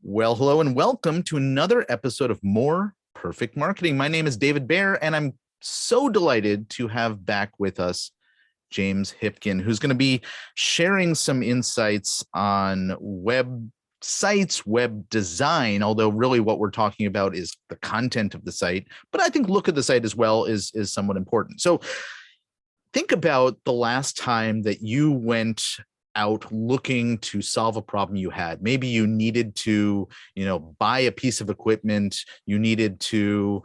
Well, hello and welcome to another episode of More Perfect Marketing. My name is David Baer, and I'm so delighted to have back with us James Hipkin, who's going to be sharing some insights on websites, web design, although really what we're talking about is the content of the site. But I think look at the site as well is somewhat important. So think about the last time that you went out looking to solve a problem you had. Maybe you needed to, buy a piece of equipment. You needed to,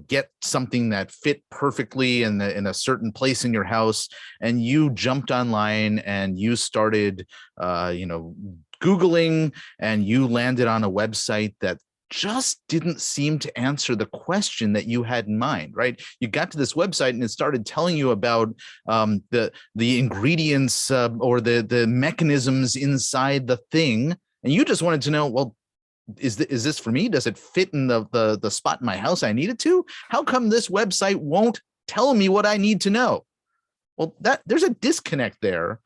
get something that fit perfectly in a certain place in your house, and you jumped online and you started, Googling, and you landed on a website that just didn't seem to answer the question that you had in mind, right? You got to this website and it started telling you about the ingredients or the mechanisms inside the thing, and you just wanted to know, well, is this for me? Does it fit in the spot in my house I need it to? How come this website won't tell me what I need to know? Well, there's a disconnect there,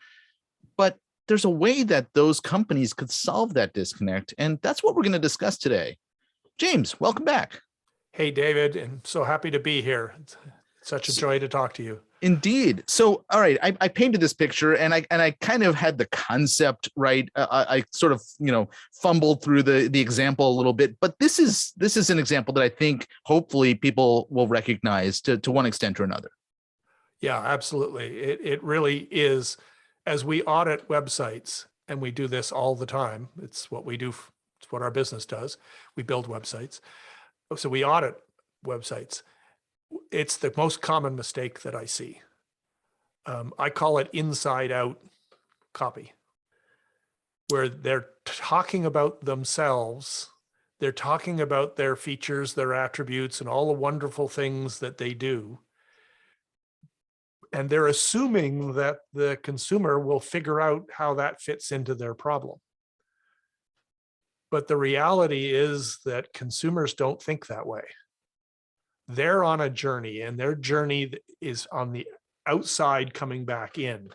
but there's a way that those companies could solve that disconnect, and that's what we're going to discuss today. James, welcome back. Hey, David, and so happy to be here. It's such a joy to talk to you. Indeed. So, all right, I painted this picture, and I kind of had the concept right. I sort of fumbled through the example a little bit, but this is an example that I think hopefully people will recognize to one extent or another. Yeah, absolutely. It really is. As we audit websites, and we do this all the time. It's what we do. It's what our business does. We build websites. So we audit websites. It's the most common mistake that I see. I call it inside out copy, where they're talking about themselves. They're talking about their features, their attributes, and all the wonderful things that they do. And they're assuming that the consumer will figure out how that fits into their problem. But the reality is that consumers don't think that way. They're on a journey, and their journey is on the outside coming back in.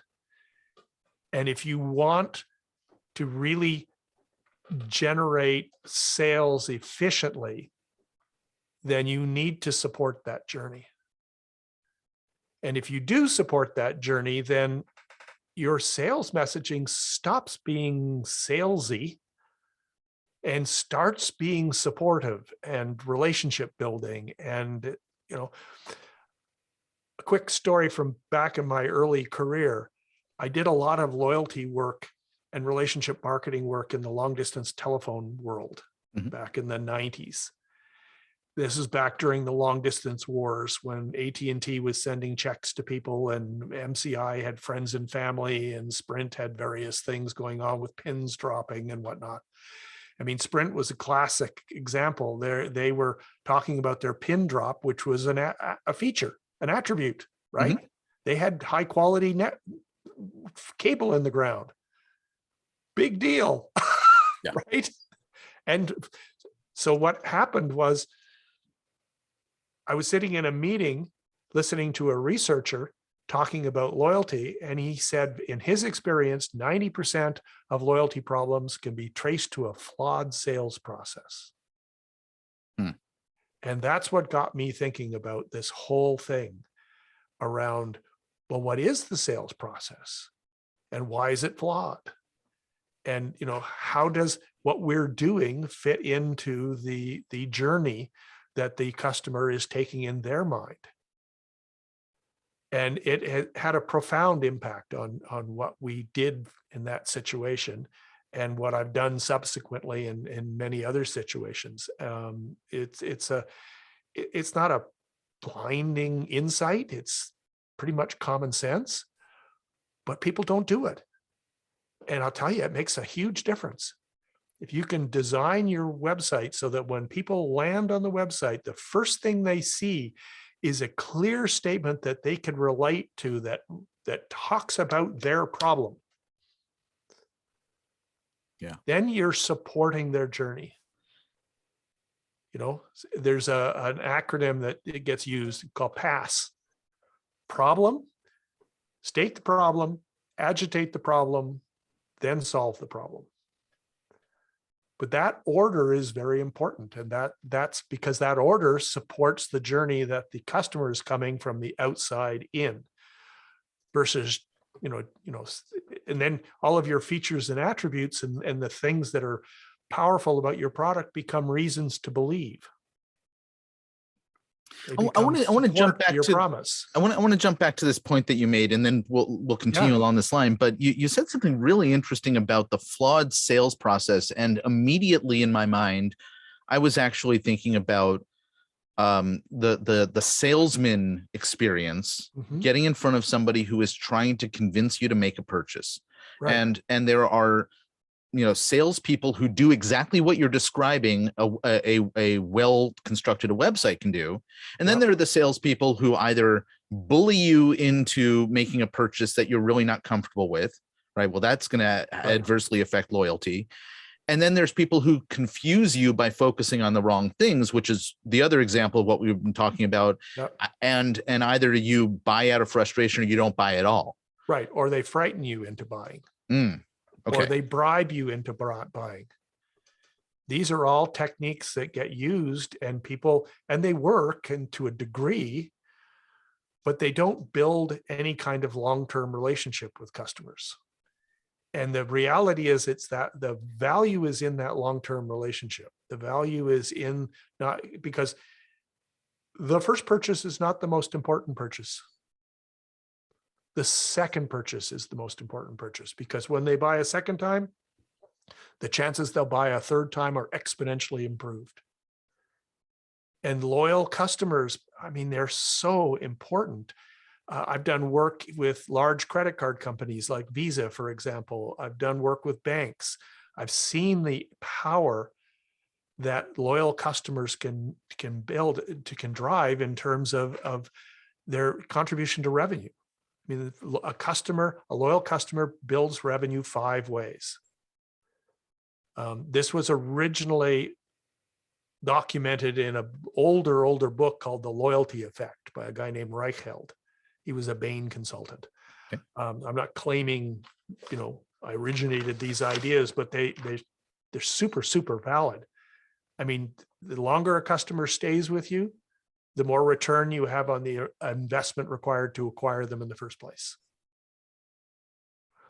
And if you want to really generate sales efficiently, then you need to support that journey. And if you do support that journey, then your sales messaging stops being salesy and starts being supportive and relationship building. And, a quick story from back in my early career, I did a lot of loyalty work and relationship marketing work in the long distance telephone world back in the 90s. This is back during the long distance wars when AT&T was sending checks to people, and MCI had friends and family, and Sprint had various things going on with pins dropping and whatnot. I mean, Sprint was a classic example. They were talking about their pin drop, which was a feature, an attribute, right? They had high quality net cable in the ground. Big deal, yeah. Right? And so what happened was, I was sitting in a meeting listening to a researcher talking about loyalty, and he said in his experience, 90% of loyalty problems can be traced to a flawed sales process. And that's what got me thinking about this whole thing around, well, what is the sales process and why is it flawed? And how does what we're doing fit into the journey that the customer is taking in their mind? And it had a profound impact on what we did in that situation and what I've done subsequently in many other situations. It's not a blinding insight. It's pretty much common sense, but people don't do it. And I'll tell you, it makes a huge difference. If you can design your website so that when people land on the website, the first thing they see is a clear statement that they can relate to, that talks about their problem. Yeah. Then you're supporting their journey. There's an acronym that it gets used called PASS. Problem, state the problem, agitate the problem, then solve the problem. But that order is very important. And that's because that order supports the journey that the customer is coming from the outside in versus, and then all of your features and attributes and the things that are powerful about your product become reasons to believe. I want to jump back to your to promise. I want to jump back to this point that you made, and then we'll continue along this line. But you said something really interesting about the flawed sales process, and immediately in my mind, I was actually thinking about the salesman experience, getting in front of somebody who is trying to convince you to make a purchase, and there are salespeople who do exactly what you're describing a well-constructed website can do. And then there are the salespeople who either bully you into making a purchase that you're really not comfortable with, right? Well, that's going to adversely affect loyalty. And then there's people who confuse you by focusing on the wrong things, which is the other example of what we've been talking about. And either you buy out of frustration or you don't buy at all. Right. Or they frighten you into buying. Okay. Or they bribe you into buying. These are all techniques that get used, and they work and to a degree, but they don't build any kind of long-term relationship with customers. And the reality is it's that the value is in that long-term relationship. The value is in not because the first purchase is not the most important purchase. The second purchase is the most important purchase, because when they buy a second time, the chances they'll buy a third time are exponentially improved. And loyal customers, I mean, they're so important. I've done work with large credit card companies like Visa, for example. I've done work with banks. I've seen the power that loyal customers can drive in terms of their contribution to revenue. I mean, a loyal customer builds revenue 5 ways. This was originally documented in an older book called The Loyalty Effect by a guy named Reichheld. He was a Bain consultant. Okay. I'm not claiming, I originated these ideas, but they're super, super valid. I mean, the longer a customer stays with you, the more return you have on the investment required to acquire them in the first place.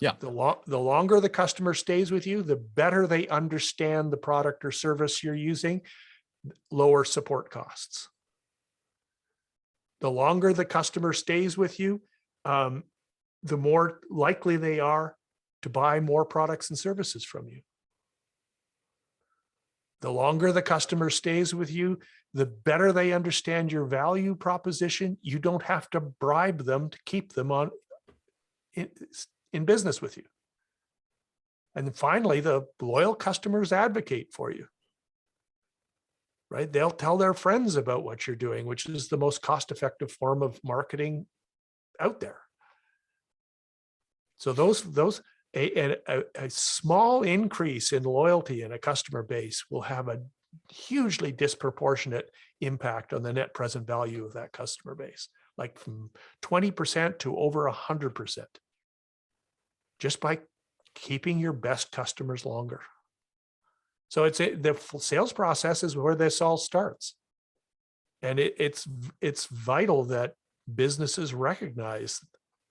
Yeah. The longer the customer stays with you, the better they understand the product or service you're using, lower support costs. The longer the customer stays with you, the more likely they are to buy more products and services from you. The longer the customer stays with you, the better they understand your value proposition. You don't have to bribe them to keep them in business with you. And then finally, the loyal customers advocate for you, right? They'll tell their friends about what you're doing, which is the most cost-effective form of marketing out there. So a small increase in loyalty in a customer base will have a hugely disproportionate impact on the net present value of that customer base, like from 20% to over 100%, just by keeping your best customers longer. So the sales process is where this all starts. And it's vital that businesses recognize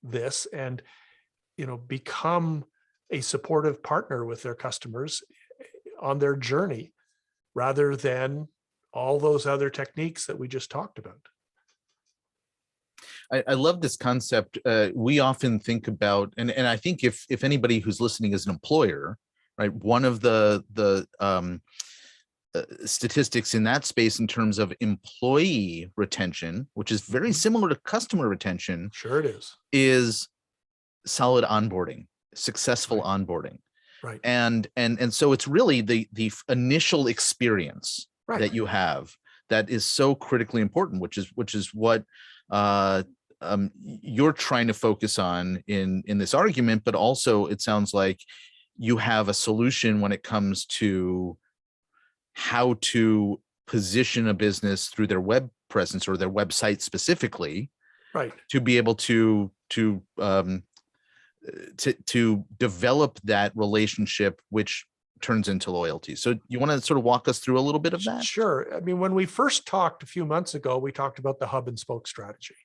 this and, become a supportive partner with their customers on their journey, rather than all those other techniques that we just talked about. I love this concept. We often think about, and I think if anybody who's listening is an employer, right, one of the statistics in that space in terms of employee retention, which is very similar to customer retention, sure it is solid onboarding, successful onboarding. Right. And so it's really the initial experience that you have that is so critically important, which is what you're trying to focus on in this argument. But also it sounds like you have a solution when it comes to how to position a business through their web presence or their website specifically, right, to be able to develop that relationship, which turns into loyalty. So you want to sort of walk us through a little bit of that? Sure. I mean, when we first talked a few months ago, we talked about the hub and spoke strategy.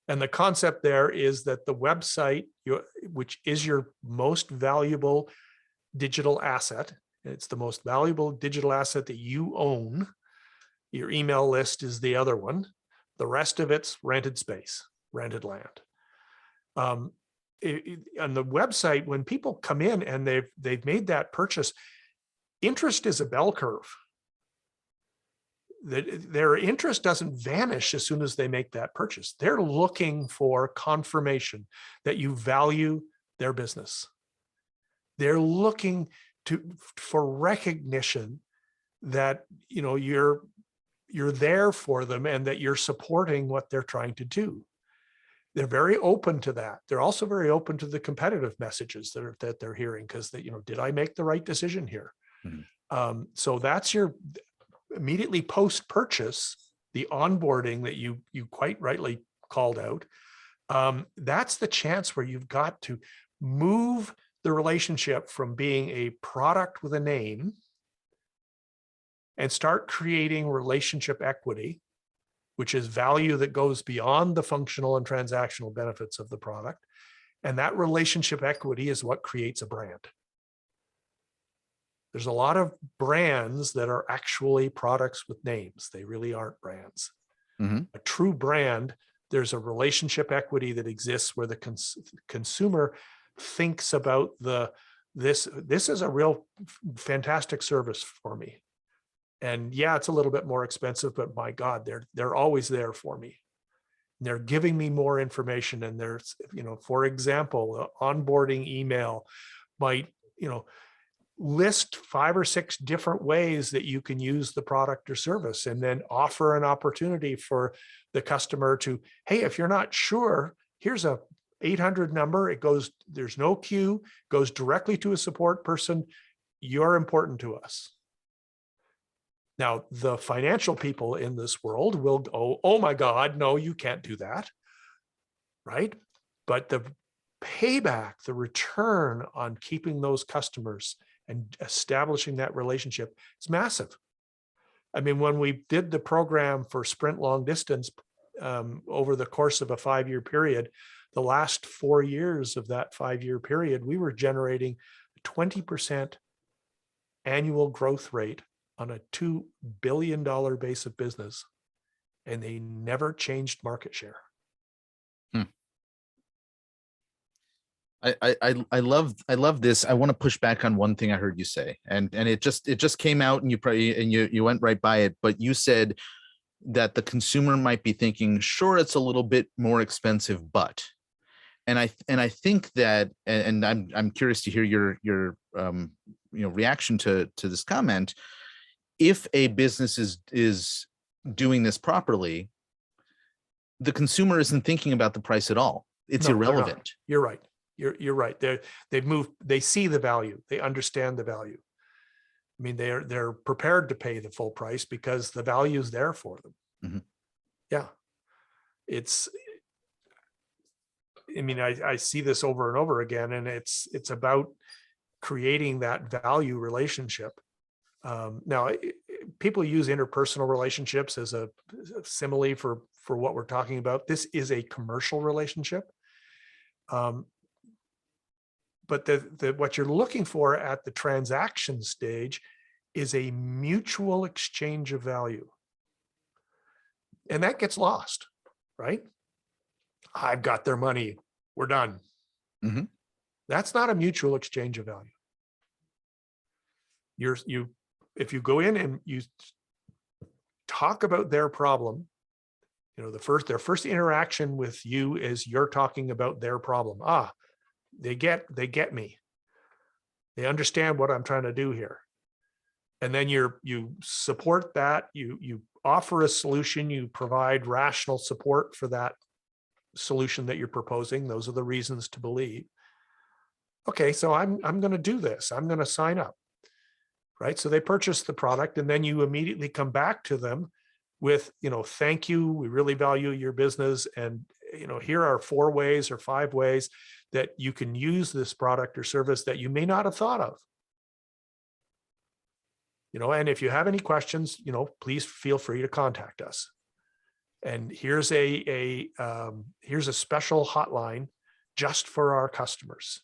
And the concept there is that the website, which is your most valuable digital asset, it's the most valuable digital asset that you own. Your email list is the other one. The rest of it's rented space, rented land. On the website, when people come in and they've made that purchase, interest is a bell curve. Their interest doesn't vanish as soon as they make that purchase. They're looking for confirmation that you value their business. They're looking for recognition that you're there for them and that you're supporting what they're trying to do. They're very open to that. They're also very open to the competitive messages that they're hearing, because did I make the right decision here? Mm-hmm. So that's your immediately post-purchase, the onboarding that you quite rightly called out. That's the chance where you've got to move the relationship from being a product with a name and start creating relationship equity, which is value that goes beyond the functional and transactional benefits of the product. And that relationship equity is what creates a brand. There's a lot of brands that are actually products with names. They really aren't brands. Mm-hmm. A true brand, there's a relationship equity that exists where the consumer thinks about this is a real fantastic service for me. And yeah, it's a little bit more expensive, but my God, they're always there for me. They're giving me more information. And there's, for example, onboarding email might, list 5 or 6 different ways that you can use the product or service, and then offer an opportunity for the customer to, hey, if you're not sure, here's a 800 number. There's no queue, goes directly to a support person. You're important to us. Now, the financial people in this world will go, oh my God, no, you can't do that, right? But the payback, the return on keeping those customers and establishing that relationship is massive. I mean, when we did the program for Sprint Long Distance over the course of a 5-year period, the last 4 years of that 5-year period, we were generating a 20% annual growth rate on a $2 billion base of business, and they never changed market share. I love this. I want to push back on one thing I heard you say, and it just came out, and you went right by it. But you said that the consumer might be thinking, sure, it's a little bit more expensive, but, and I think that, and I'm curious to hear your reaction to this comment. If a business is doing this properly, the consumer isn't thinking about the price at all. It's irrelevant. You're right. You're right. They've moved. They see the value. They understand the value. I mean, they're prepared to pay the full price because the value is there for them. Mm-hmm. Yeah, I mean, I see this over and over again, and it's about creating that value relationship. Now, people use interpersonal relationships as a simile for what we're talking about. This is a commercial relationship. But what you're looking for at the transaction stage is a mutual exchange of value. And that gets lost, right? I've got their money. We're done. Mm-hmm. That's not a mutual exchange of value. If you go in and you talk about their problem, their first interaction with you is you're talking about their problem. They get me. They understand what I'm trying to do here. And then you support that, you offer a solution, you provide rational support for that solution that you're proposing. Those are the reasons to believe. Okay, so I'm going to do this. I'm going to sign up. Right? So they purchase the product, and then you immediately come back to them with, thank you. We really value your business. And, here are 4 ways or 5 ways that you can use this product or service that you may not have thought of. And if you have any questions, please feel free to contact us. And here's here's a special hotline just for our customers.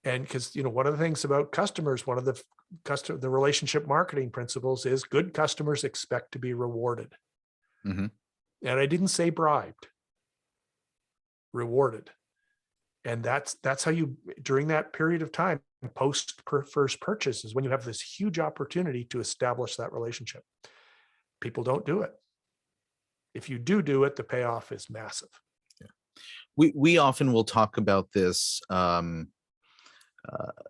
And because, one of the things about customers, one of the relationship marketing principles is good customers expect to be rewarded. Mm-hmm. And I didn't say bribed, rewarded. And that's how you, during that period of time, post first purchase, is when you have this huge opportunity to establish that relationship. People don't do it. If you do it, the payoff is massive. Yeah. We often will talk about this.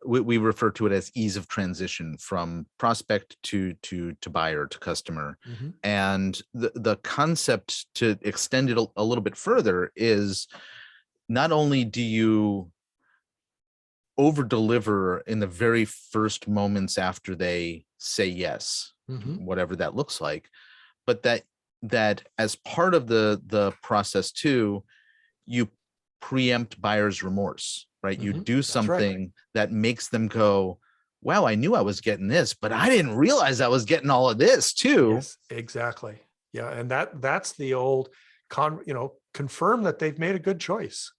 We refer to it as ease of transition from prospect to buyer to customer. Mm-hmm. And the concept, to extend it a little bit further, is not only do you over deliver in the very first moments after they say yes, Mm-hmm. whatever that looks like, but that as part of the process too, you preempt buyer's remorse, right? You Mm-hmm. do something that makes them go, wow, I knew I was getting this, but I didn't realize I was getting all of this too. Yes, exactly. Yeah. And that's the old confirm that they've made a good choice.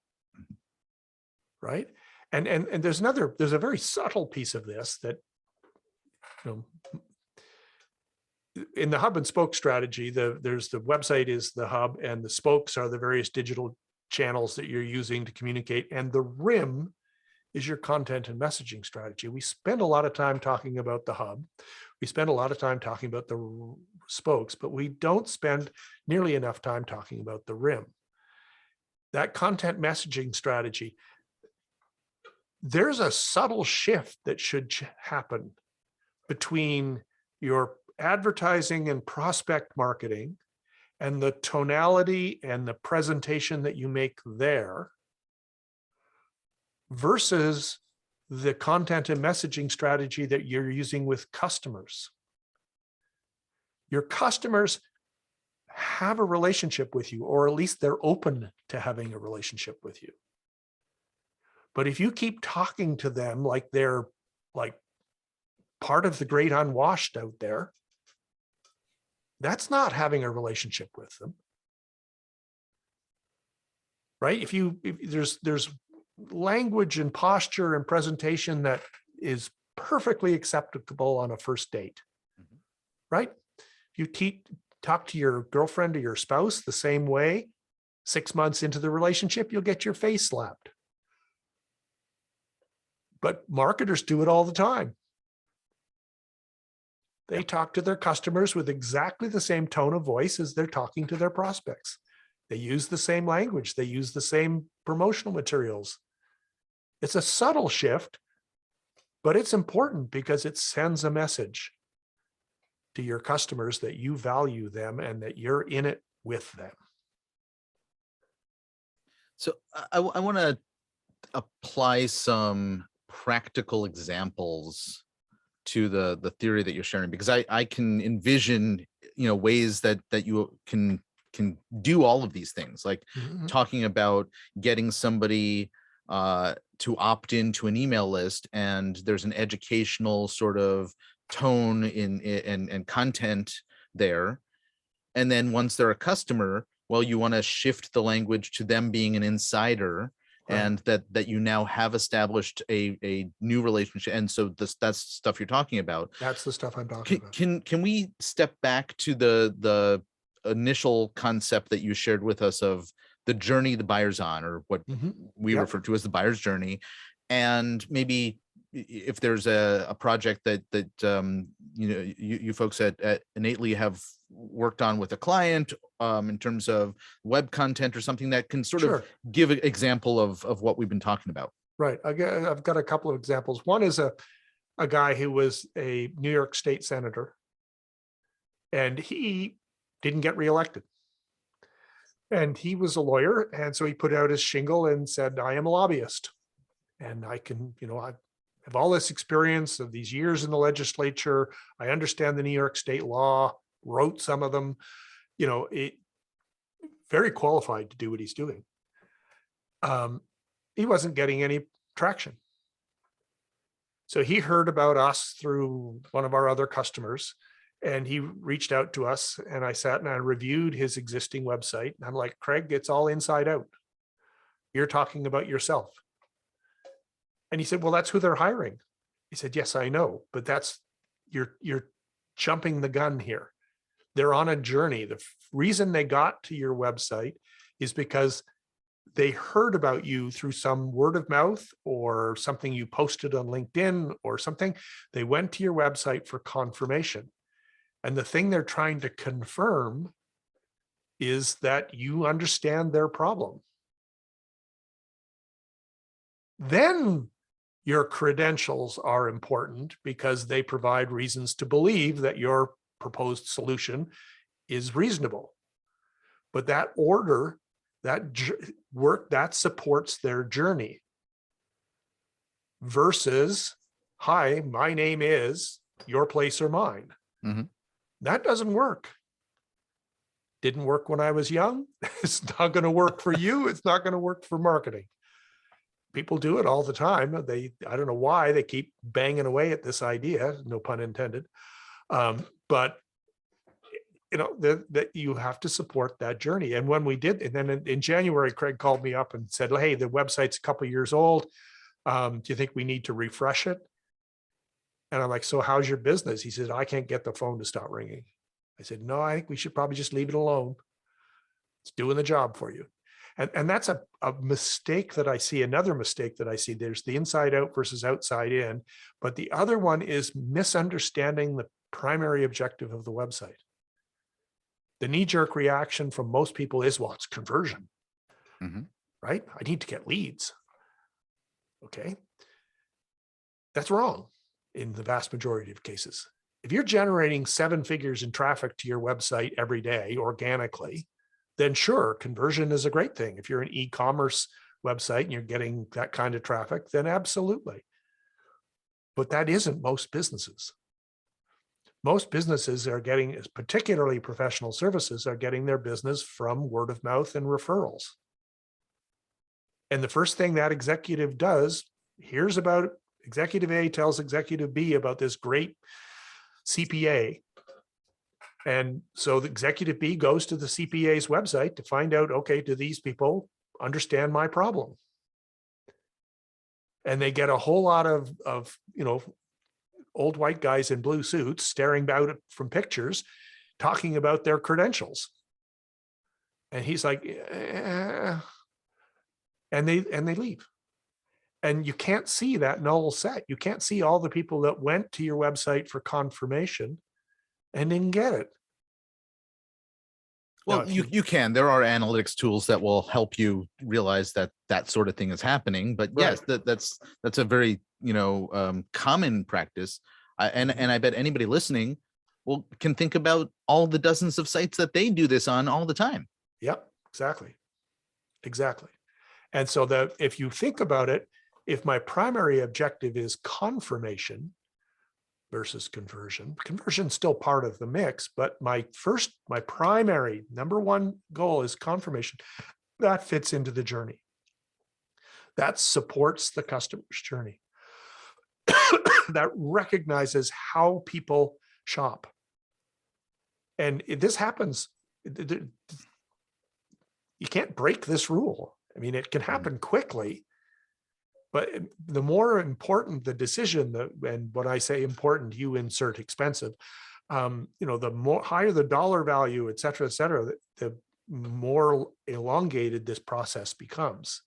Right. And there's a very subtle piece of this that, in the hub and spoke strategy, there's the website is the hub, and the spokes are the various digital channels that you're using to communicate. And the rim is your content and messaging strategy. We spend a lot of time talking about the hub. We spend a lot of time talking about the spokes, but we don't spend nearly enough time talking about the rim. That content messaging strategy, there's a subtle shift that should happen between your advertising and prospect marketing and the tonality and the presentation that you make there versus the content and messaging strategy that you're using with customers. Your customers have a relationship with you, or at least they're open to having a relationship with you. But if you keep talking to them like they're like part of the great unwashed out there, that's not having a relationship with them. Right? If there's language and posture and presentation that is perfectly acceptable on a first date. Mm-hmm. Right? If you talk to your girlfriend or your spouse the same way, 6 months into the relationship, you'll get your face slapped. But marketers do it all the time. They talk to their customers with exactly the same tone of voice as they're talking to their prospects. They use the same language. They use the same promotional materials. It's a subtle shift, but it's important because it sends a message to your customers that you value them and that you're in it with them. So I want to apply some practical examples to the theory that you're sharing, because I can envision ways that you can do all of these things, like mm-hmm. talking about getting somebody to opt into an email list, and there's an educational sort of tone and content there, and then once they're a customer, well, you want to shift the language to them being an insider. Right. And that you now have established a new relationship. And so that's stuff you're talking about. That's the stuff I'm talking about. Can we step back to the initial concept that you shared with us of the journey the buyer's on, or what mm-hmm. we refer to as the buyer's journey, and maybe if there's a project that you folks at Innately have worked on with a client in terms of web content or something that can sort of give an example of what we've been talking about. Right. I've got a couple of examples. One is a guy who was a New York State senator, and he didn't get reelected. And he was a lawyer, and so he put out his shingle and said, I am a lobbyist, and I can, I have all this experience of these years in the legislature. I understand the New York State law, wrote some of them, very qualified to do what he's doing. He wasn't getting any traction. So he heard about us through one of our other customers, and he reached out to us, and I sat and I reviewed his existing website. And I'm like, Craig, it's all inside out. You're talking about yourself. And he said, well, that's who they're hiring. He said, yes, I know, but you're jumping the gun here. They're on a journey. The reason they got to your website is because they heard about you through some word of mouth or something you posted on LinkedIn or something. They went to your website for confirmation. And the thing they're trying to confirm is that you understand their problem. Then your credentials are important because they provide reasons to believe that your proposed solution is reasonable. But that order, that work, that supports their journey versus, hi, my name is your place or mine. Mm-hmm. That doesn't work. Didn't work when I was young. It's not going to work for you. It's not going to work for marketing. People do it all the time. I don't know why they keep banging away at this idea, no pun intended. But that you have to support that journey. And when we did, and then in January, Craig called me up and said, hey, the website's a couple of years old. Do you think we need to refresh it? And I'm like, so how's your business? He said, I can't get the phone to stop ringing. I said, no, I think we should probably just leave it alone. It's doing the job for you. And that's a mistake that I see. Another mistake that I see, there's the inside out versus outside in, but the other one is misunderstanding the primary objective of the website. The knee-jerk reaction from most people is, well, it's conversion, right? I need to get leads. Okay. That's wrong in the vast majority of cases. If you're generating 7 figures in traffic to your website every day organically, then sure, conversion is a great thing. If you're an e-commerce website and you're getting that kind of traffic, then absolutely. But that isn't most businesses. Most businesses are getting, particularly professional services, are getting their business from word of mouth and referrals. And the first thing that executive does, here's about executive A tells executive B about this great CPA. And so the executive B goes to the CPA's website to find out, okay, do these people understand my problem? And they get a whole lot of old white guys in blue suits staring out from pictures, talking about their credentials. And he's like, and they leave. And you can't see that null set. You can't see all the people that went to your website for confirmation and didn't get it. Well, Now, you can. There are analytics tools that will help you realize that that sort of thing is happening. But yes, that's a very common practice. And I bet anybody listening can think about all the dozens of sites that they do this on all the time. Yep, exactly. And so that if you think about it, if my primary objective is confirmation versus conversion, conversion is still part of the mix, but my primary number one goal is confirmation. That fits into the journey. That supports the customer's journey. That recognizes how people shop. And this happens. You can't break this rule. I mean, it can happen quickly, but the more important the decision, and when I say important, you insert expensive, the more higher the dollar value, et cetera, the more elongated this process becomes.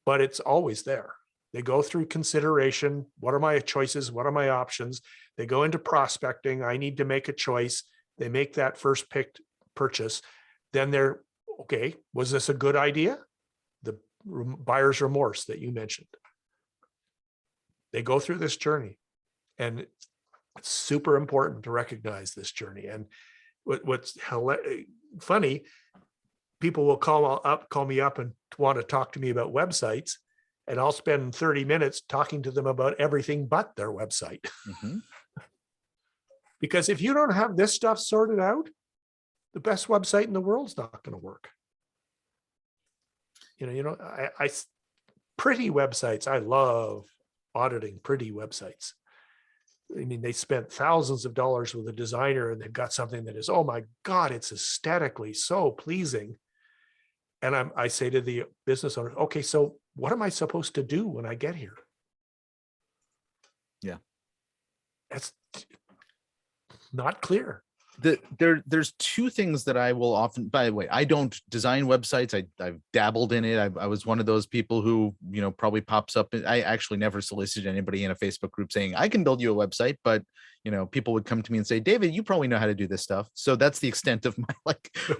But it's always there. They go through consideration. What are my choices? What are my options? They go into prospecting. I need to make a choice. They make that first picked purchase. Then they're, okay, was this a good idea? The buyer's remorse that you mentioned. They go through this journey, and it's super important to recognize this journey. And what's funny, people will call me up and want to talk to me about websites, and I'll spend 30 minutes talking to them about everything but their website. Because if you don't have this stuff sorted out, the best website in the world is not going to work. I pretty websites I love. auditing pretty websites. I mean, they spent thousands of dollars with a designer and they've got something that is, oh my God, it's aesthetically so pleasing. And I say to the business owner, okay, so what am I supposed to do when I get here? Yeah. That's not clear. There's two things that I will often, by the way, I don't design websites. I've dabbled in it. I was one of those people who, probably pops up. I actually never solicited anybody in a Facebook group saying I can build you a website, but people would come to me and say, David, you probably know how to do this stuff. So that's the extent of my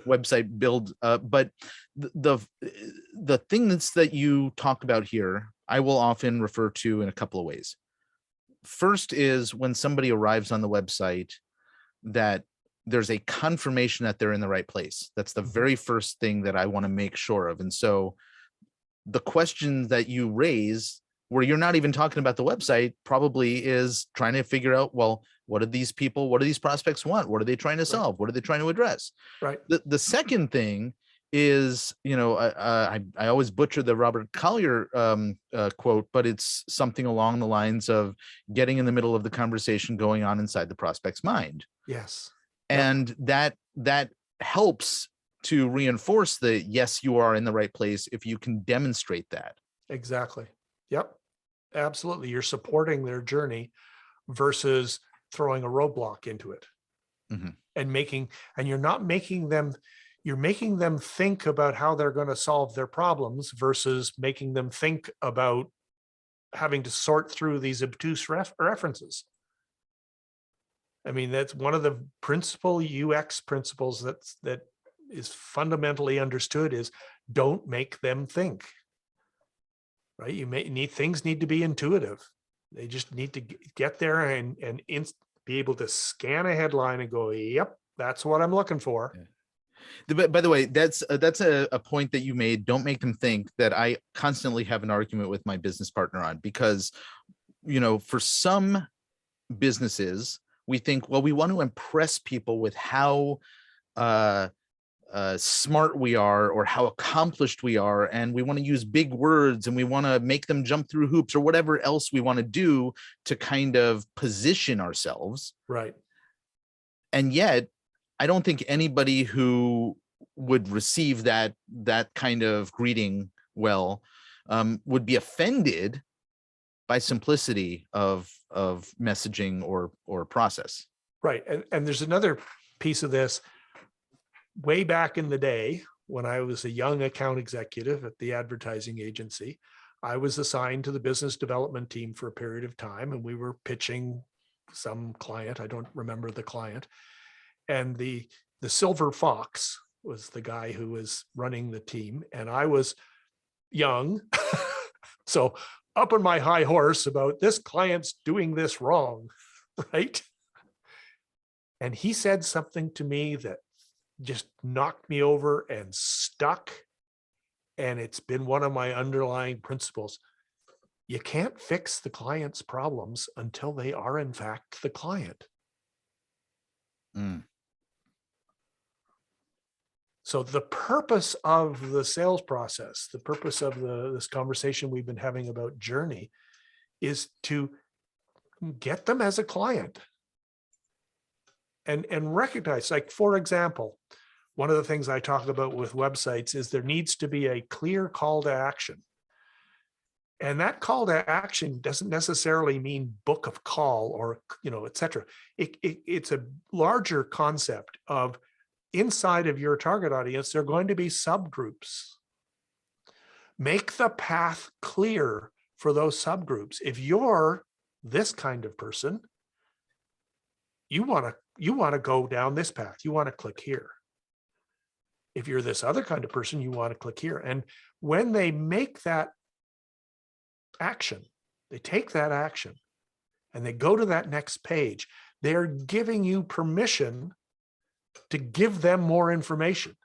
website build. But the things that you talk about here, I will often refer to in a couple of ways. First is when somebody arrives on the website, that there's a confirmation that they're in the right place. That's the very first thing that I want to make sure of. And so the question that you raise, where you're not even talking about the website, probably is trying to figure out, well, what do these prospects want? What are they trying to solve? What are they trying to address? Right. The second thing is, I always butcher the Robert Collier quote, but it's something along the lines of getting in the middle of the conversation going on inside the prospect's mind. Yes. And that helps to reinforce the, yes, you are in the right place if you can demonstrate that. Exactly. Yep. Absolutely. You're supporting their journey versus throwing a roadblock into it. And you're not making them, you're making them think about how they're going to solve their problems versus making them think about having to sort through these obtuse references. I mean, that's one of the principal UX principles that is fundamentally understood is don't make them think, right? Things need to be intuitive. They just need to get there and be able to scan a headline and go, yep, that's what I'm looking for. Yeah. By the way, that's a point that you made. Don't make them think, that I constantly have an argument with my business partner on, because, for some businesses, we think, well, we want to impress people with how smart we are or how accomplished we are. And we want to use big words and we want to make them jump through hoops or whatever else we want to do to kind of position ourselves. Right. And yet, I don't think anybody who would receive that kind of greeting would be offended by simplicity of messaging or process. Right. And there's another piece of this. Way back in the day, when I was a young account executive at the advertising agency, I was assigned to the business development team for a period of time, and we were pitching some client. I don't remember the client. And the silver fox was the guy who was running the team. And I was young. So up on my high horse about this client's doing this wrong, right? And he said something to me that just knocked me over and stuck. And it's been one of my underlying principles. You can't fix the client's problems until they are in fact the client. So the purpose of the sales process, the purpose of this conversation we've been having about journey, is to get them as a client and recognize, like, for example, one of the things I talk about with websites is there needs to be a clear call to action. And that call to action doesn't necessarily mean book of call or, et cetera. It's a larger concept of, inside of your target audience, there are going to be subgroups. Make the path clear for those subgroups. If you're this kind of person, you want to go down this path. You want to click here. If you're this other kind of person, you want to click here. And when they make that action, they take that action and they go to that next page, they're giving you permission to give them more information.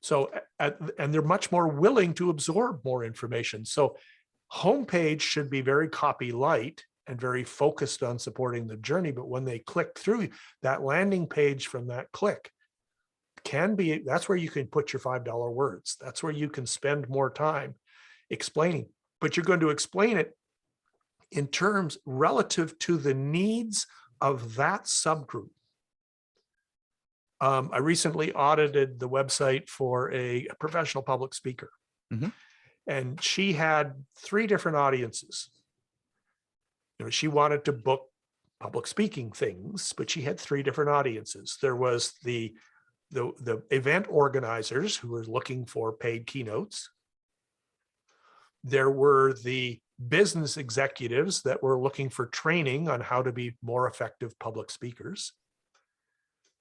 So, and they're much more willing to absorb more information. So homepage should be very copy light and very focused on supporting the journey. But when they click through, that landing page from that click can be, that's where you can put your $5 words. That's where you can spend more time explaining, but you're going to explain it in terms relative to the needs of that subgroup. I recently audited the website for a professional public speaker, and she had 3 different audiences. She wanted to book public speaking things, but she had 3 different audiences. There was the event organizers who were looking for paid keynotes. There were the business executives that were looking for training on how to be more effective public speakers.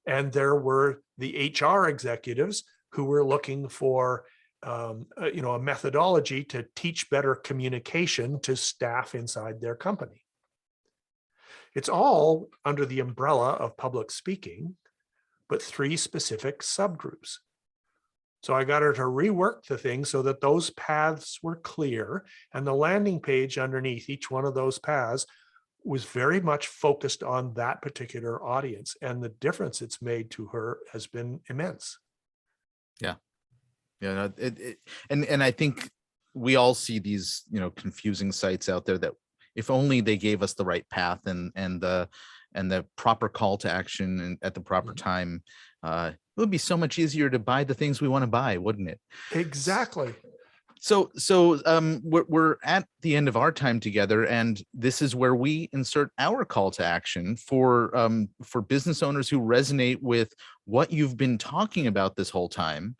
And there were the HR executives who were looking for a methodology to teach better communication to staff inside their company. It's all under the umbrella of public speaking, but 3 specific subgroups. So I got her to rework the thing so that those paths were clear, and the landing page underneath each one of those paths was very much focused on that particular audience, and the difference it's made to her has been immense. Yeah. And I think we all see these, confusing sites out there that if only they gave us the right path and the proper call to action and at the proper time, it would be so much easier to buy the things we want to buy, wouldn't it? Exactly. So we're at the end of our time together, and this is where we insert our call to action for business owners who resonate with what you've been talking about this whole time.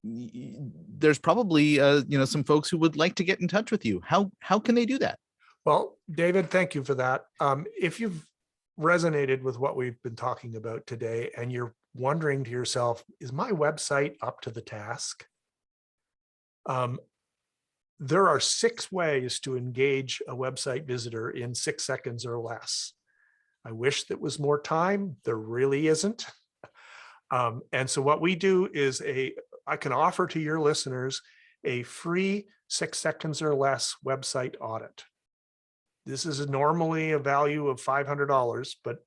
There's probably some folks who would like to get in touch with you. How can they do that? Well, David, thank you for that. If you've resonated with what we've been talking about today, and you're wondering to yourself, is my website up to the task? There are 6 ways to engage a website visitor in 6 seconds or less. I wish that was more time. There really isn't. And so what we do is I can offer to your listeners a free 6 seconds or less website audit. This is normally a value of $500, but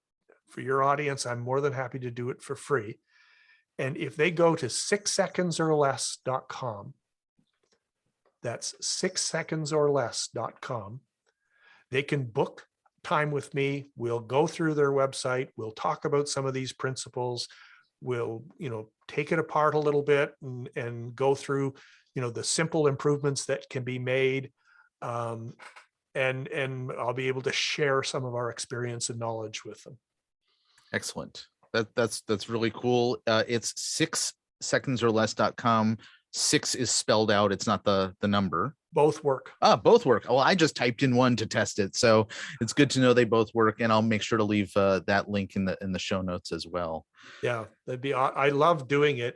for your audience, I'm more than happy to do it for free. And if they go to 6secondsorless.com, that's 6secondsorless.com, they can book time with me. We'll go through their website. We'll talk about some of these principles. We'll, take it apart a little bit and go through, the simple improvements that can be made. And I'll be able to share some of our experience and knowledge with them. Excellent. That's really cool. It's 6secondsorless.com. 6 is spelled out. It's not the number. Both work. Both work. Well, I just typed in 1 to test it, so it's good to know they both work. And I'll make sure to leave that link in the show notes as well. Yeah, I love doing it.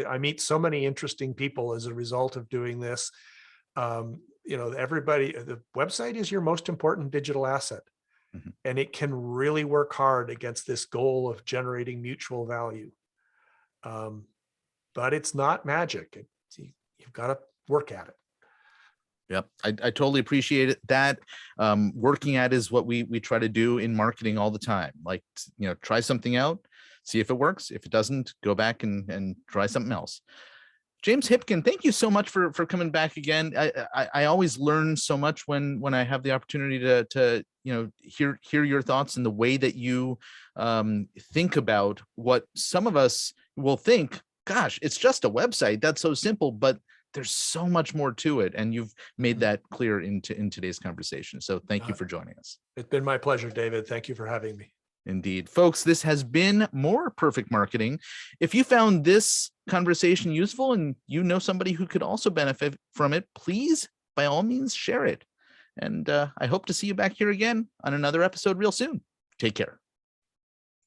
I meet so many interesting people as a result of doing this. Everybody, the website is your most important digital asset, and it can really work hard against this goal of generating mutual value. But it's not magic. You've got to work at it. Yep. I totally appreciate it. That working at is what we try to do in marketing all the time. Like, try something out, see if it works. If it doesn't, go back and try something else. James Hipkin, thank you so much for coming back again. I always learn so much when I have the opportunity to hear your thoughts and the way that you think about what some of us will think, gosh, it's just a website. That's so simple, but there's so much more to it. And you've made that clear in today's conversation. So thank you for joining us. It's been my pleasure, David. Thank you for having me. Indeed. Folks, this has been More Perfect Marketing. If you found this conversation useful and you know somebody who could also benefit from it, please, by all means, share it. And I hope to see you back here again on another episode real soon. Take care.